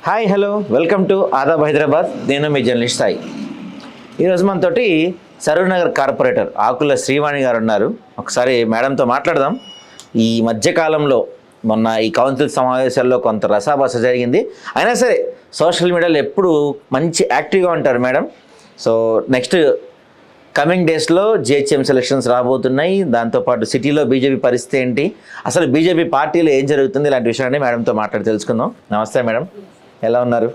Hi hello welcome to Aadab Hyderabad. నేను మీ journalist Sai. ఈరోజు మనతోటి సరూర్నగర్ కార్పొరేటర్ ఆకుల శ్రీవాణి గారు ఉన్నారు. ఒకసారి మేడంతో మాట్లాడదాం. ఈ మధ్యకాలంలో మొన్న ఈ కౌన్సిల్ సమావేశాల్లో కొంత రసాబస జరిగింది. అయినా సరే సోషల్ మీడియాలో ఎప్పుడు మంచి యాక్టివ్గా ఉంటారు మేడం. సో నెక్స్ట్ కమింగ్ డేస్లో జిహెచ్ఎంసీ ఎలక్షన్స్ రాబోతున్నాయి. దాంతోపాటు సిటీలో బీజేపీ పరిస్థితి ఏంటి, అసలు బీజేపీ పార్టీలో ఏం జరుగుతుంది, ఇలాంటి విషయాన్ని మేడంతో మాట్లాడి తెలుసుకుందాం. నమస్తే మేడం, ఎలా ఉన్నారు?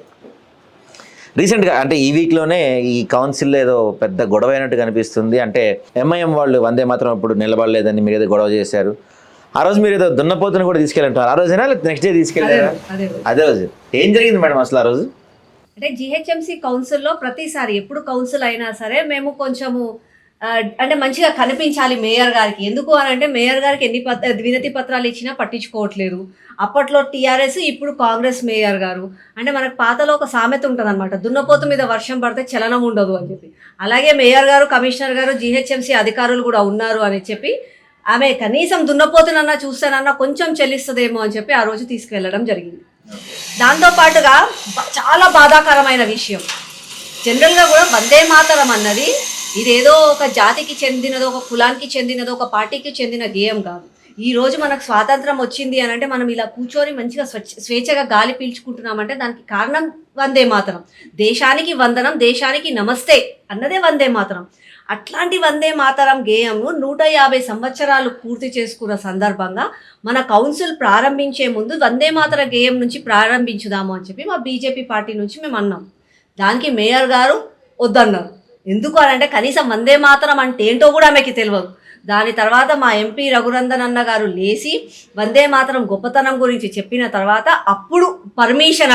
రీసెంట్గా అంటే ఈ వీక్లోనే ఈ కౌన్సిల్లో ఏదో పెద్ద గొడవ అయినట్టు కనిపిస్తుంది. అంటే ఎంఐఎం వాళ్ళు వందే మాత్రం ఇప్పుడు నిలబడలేదని మీరు ఏదో గొడవ చేశారు. ఆ రోజు మీరు ఏదో దున్నపోతుని కూడా తీసుకెళ్ళంటారు. ఆ రోజైనా లేదా నెక్స్ట్ డే తీసుకెళ్ళారా? అదే రోజు ఏం జరిగింది మేడం అసలు ఆ రోజు? అంటే జిహెచ్ఎంసీ కౌన్సిల్లో ప్రతిసారి ఎప్పుడు కౌన్సిల్ అయినా సరే మేము కొంచెము అంటే మంచిగా కనిపించాలి మేయర్ గారికి. ఎందుకు అని అంటే మేయర్ గారికి ఎన్ని వినతి పత్రాలు ఇచ్చినా పట్టించుకోవట్లేదు. అప్పట్లో టీఆర్ఎస్, ఇప్పుడు కాంగ్రెస్ మేయర్ గారు. అంటే మనకు పాతలో ఒక సామెత ఉంటుంది అనమాట, దున్నపోతు మీద వర్షం పడితే చలనం ఉండదు అని చెప్పి. అలాగే మేయర్ గారు, కమిషనర్ గారు, జిహెచ్ఎంసీ అధికారులు కూడా ఉన్నారు అని చెప్పి ఆమె కనీసం దున్నపోతునన్నా చూస్తానన్నా కొంచెం చెల్లిస్తుందేమో అని చెప్పి ఆ రోజు తీసుకువెళ్ళడం జరిగింది. దాంతోపాటుగా చాలా బాధాకరమైన విషయం, జనరల్గా కూడా వందే మాతరం అన్నది ఇదేదో ఒక జాతికి చెందినదో, ఒక కులానికి చెందినదో, ఒక పార్టీకి చెందిన గేయం కాదు. ఈ రోజు మనకు స్వాతంత్రం వచ్చింది అని అంటే మనం ఇలా కూర్చొని మంచిగా స్వేచ్ఛగా గాలి పీల్చుకుంటున్నామంటే దానికి కారణం వందే మాతరం. దేశానికి వందనం, దేశానికి నమస్తే అన్నదే వందే మాతరం. అట్లాంటి వందే మాతరం గేయంను 150 సంవత్సరాలు పూర్తి చేసుకున్న సందర్భంగా మన కౌన్సిల్ ప్రారంభించే ముందు వందే మాతర గేయం నుంచి ప్రారంభించుదాము అని చెప్పి మా బీజేపీ పార్టీ నుంచి మేము అన్నాం. దానికి మేయర్ గారు వద్దన్నారు. ఎందుకు అని అంటే కనీసం వందే మాతరం అంటే ఏంటో కూడా ఆమెకి తెలియదు. దాని తర్వాత మా ఎంపీ రఘునందన్ అన్న గారు లేచి వందే మాతరం గొప్పతనం గురించి చెప్పిన తర్వాత అప్పుడు పర్మిషన్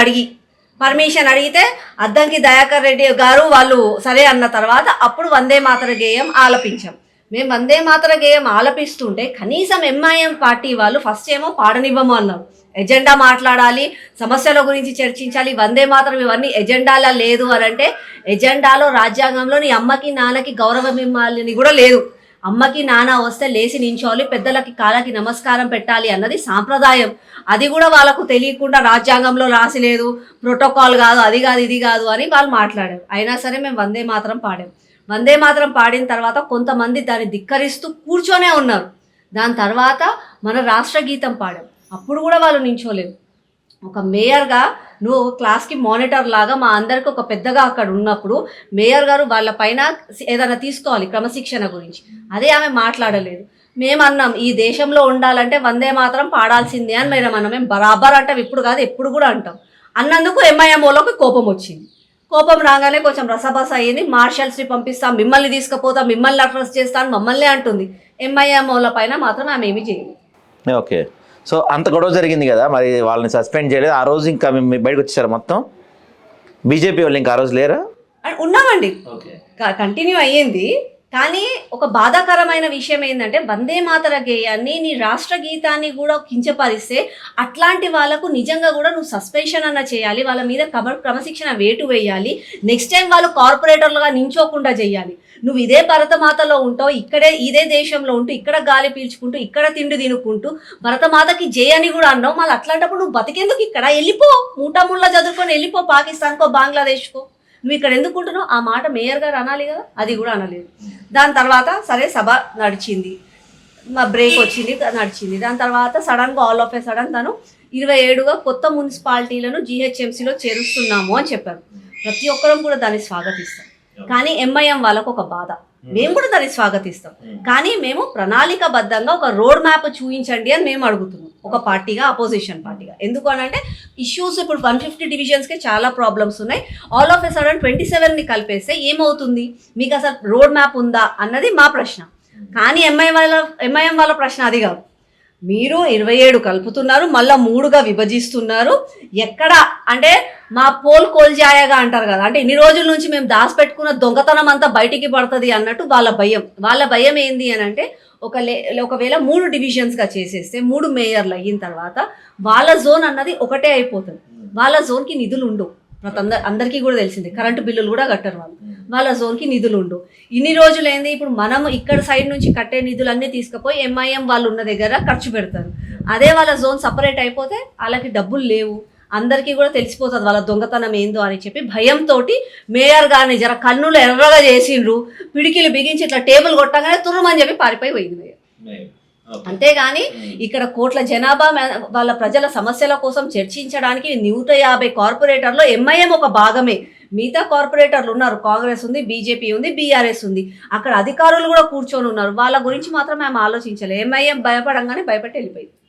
అడిగితే అద్దంకి దయాకర్ రెడ్డి గారు వాళ్ళు సరే అన్న తర్వాత అప్పుడు వందే మాతర గేయం ఆలపించాం. మేము వందే మాతర గేయం ఆలపిస్తుంటే కనీసం ఎంఐఎం పార్టీ వాళ్ళు ఫస్ట్ ఏమో పాడనివ్వము అన్నారు. ఎజెండా మాట్లాడాలి, సమస్యల గురించి చర్చించాలి, వందే మాతరం ఇవన్నీ ఎజెండాలో లేదు అని అంటే ఎజెండాలో రాజ్యాంగంలో నీ అమ్మకి నాన్నకి గౌరవం ఇవ్వాలని కూడా లేదు. అమ్మకి నాన్న వస్తే లేచి నించోవాలి, పెద్దలకి కాళ్ళకి నమస్కారం పెట్టాలి అన్నది సాంప్రదాయం. అది కూడా వాళ్ళకు తెలియకుండా రాజ్యాంగంలో రాసి లేదు, ప్రోటోకాల్ కాదు, అది కాదు ఇది కాదు అని వాళ్ళు మాట్లాడారు. అయినా సరే మేము వందే మాతరం పాడాం. వందే మాతరం పాడిన తర్వాత కొంతమంది దాన్ని ధిక్కరిస్తూ కూర్చొనే ఉన్నారు. దాని తర్వాత మన రాష్ట్ర గీతం పాడాం, అప్పుడు కూడా వాళ్ళు నించోలేదు. ఒక మేయర్గా నువ్వు క్లాస్కి మానిటర్ లాగా మా అందరికి ఒక పెద్దగా అక్కడ ఉన్నప్పుడు మేయర్ గారు వాళ్ళ పైన ఏదైనా తీసుకోవాలి క్రమశిక్షణ గురించి, అదే ఆమె మాట్లాడలేదు. మేము అన్నాం ఈ దేశంలో ఉండాలంటే వందే మాత్రం పాడాల్సిందే అని మేము అన్నాం. మేము బరాబర్ అంటాం, ఇప్పుడు కాదు ఎప్పుడు కూడా అంటాం. అన్నందుకు ఎంఐఎంఓలోకి కోపం వచ్చింది. కోపం రాగానే కొంచెం రసబస అయ్యింది. మార్షల్స్ని పంపిస్తాం, మిమ్మల్ని తీసుకుపోతాం, మిమ్మల్ని అరెస్ట్ చేస్తాను మమ్మల్ని అంటుంది. ఎంఐఎంఓల పైన మాత్రం ఆమె ఏమీ చేయలేదు. ఓకే, సో అంత గొడవ జరిగింది కదా, మరి వాళ్ళని సస్పెండ్ చేయలేదు. ఆ రోజు ఇంకా మేము బయటకు వచ్చేసారు మొత్తం బీజేపీ వాళ్ళు, ఇంకా ఆ రోజు లేరా? ఉన్నామండి, కంటిన్యూ అయ్యింది. కానీ ఒక బాధాకరమైన విషయం ఏంటంటే వందే మాతర గేయాన్ని నీ రాష్ట్ర గీతాన్ని కూడా కించపరిస్తే అట్లాంటి వాళ్ళకు నిజంగా కూడా నువ్వు సస్పెన్షన్ అన్న చేయాలి, వాళ్ళ మీద క్రమశిక్షణ వేటు వేయాలి. నెక్స్ట్ టైం వాళ్ళు కార్పొరేటర్లుగా నించోకుండా చేయాలి. నువ్వు ఇదే భరతమాతలో ఉంటావు, ఇదే దేశంలో ఉంటూ ఇక్కడ గాలి పీల్చుకుంటూ ఇక్కడ తిండి తినుకుంటూ భరతమాతకి జై అని కూడా అన్నావు. మళ్ళీ అట్లాంటప్పుడు నువ్వు బతికేందుకు ఇక్కడ? వెళ్ళిపో, మూటముళ్ళ చదువుకొని వెళ్ళిపో, పాకిస్తాన్కో బంగ్లాదేశ్కో. నువ్వు ఇక్కడ ఎందుకుంటున్నావు? ఆ మాట మేయర్ గారు అనాలి కదా, అది కూడా అనలేదు. దాని తర్వాత సరే సభ నడిచింది, మా బ్రేక్ వచ్చింది, నడిచింది. దాని తర్వాత సడన్గా ఆల్ ఆఫ్ ఏ సడన్ తను 27గా కొత్త మున్సిపాలిటీలను జిహెచ్ఎంసీలో చేరుస్తున్నాము అని చెప్పారు. ప్రతి ఒక్కరం కూడా దాన్ని స్వాగతిస్తాం. కానీ ఎంఐఎం వాళ్ళకు ఒక బాధ, మేము కూడా దాన్ని స్వాగతిస్తాం. కానీ మేము ప్రణాళికబద్ధంగా ఒక రోడ్ మ్యాప్ చూపించండి అని మేము అడుగుతున్నాం, ఒక పార్టీగా, అపోజిషన్ పార్టీగా. ఎందుకు అని అంటే ఇష్యూస్ ఇప్పుడు 150 డివిజన్స్కి చాలా ప్రాబ్లమ్స్ ఉన్నాయి. ఆల్ ఆఫ్ ఎ సడన్ 27ని కలిపేస్తే ఏమవుతుంది? మీకు అసలు రోడ్ మ్యాప్ ఉందా అన్నది మా ప్రశ్న. కానీ ఎంఐఎం వాళ్ళ ప్రశ్న అది కాదు. మీరు 27 కలుపుతున్నారు, మళ్ళీ 3గా విభజిస్తున్నారు. ఎక్కడ అంటే మా పోల్ కోల్జాయగా అంటారు కదా, అంటే ఇన్ని రోజుల నుంచి మేము దాచిపెట్టుకున్న దొంగతనం అంతా బయటికి పడుతుంది అన్నట్టు వాళ్ళ భయం ఏంది అని అంటే ఒకవేళ 3 డివిజన్స్గా చేసేస్తే 3 మేయర్లు అయిన తర్వాత వాళ్ళ జోన్ అన్నది ఒకటే అయిపోతుంది. వాళ్ళ జోన్కి నిధులు ఉండవు. అందరికీ కూడా తెలిసిందే, కరెంటు బిల్లులు కూడా కట్టరు వాళ్ళు. వాళ్ళ జోన్కి నిధులు ఉండవు. ఇన్ని రోజులు ఏంది, ఇప్పుడు మనం ఇక్కడ సైడ్ నుంచి కట్టే నిధులన్నీ తీసుకుపోయి ఎంఐఎం వాళ్ళు ఉన్న దగ్గర ఖర్చు పెడతారు. అదే వాళ్ళ జోన్ సపరేట్ అయిపోతే వాళ్ళకి డబ్బులు లేవు. అందరికీ కూడా తెలిసిపోతుంది వాళ్ళ దొంగతనం ఏందో అని చెప్పి భయంతో మేయర్ గారిని జర కన్నులు ఎర్రగా చేసిండ్రు, పిడికిలు బిగించి ఇట్లా టేబుల్ కొట్టగానే తుర్రమని చెప్పి పారిపోయి పోయింది మేయర్. అంతేగాని ఇక్కడ కోట్ల జనాభా వాళ్ళ ప్రజల సమస్యల కోసం చర్చించడానికి 150 కార్పొరేటర్లో ఎంఐఎం ఒక భాగమే. మిగతా కార్పొరేటర్లు ఉన్నారు, కాంగ్రెస్ ఉంది, బీజేపీ ఉంది, బీఆర్ఎస్ ఉంది. అక్కడ అధికారులు కూడా కూర్చొని ఉన్నారు. వాళ్ళ గురించి మాత్రం మేము ఆలోచించలేదు. ఎంఐఎం భయపడంగానే భయపెట్టి వెళ్ళిపోయింది.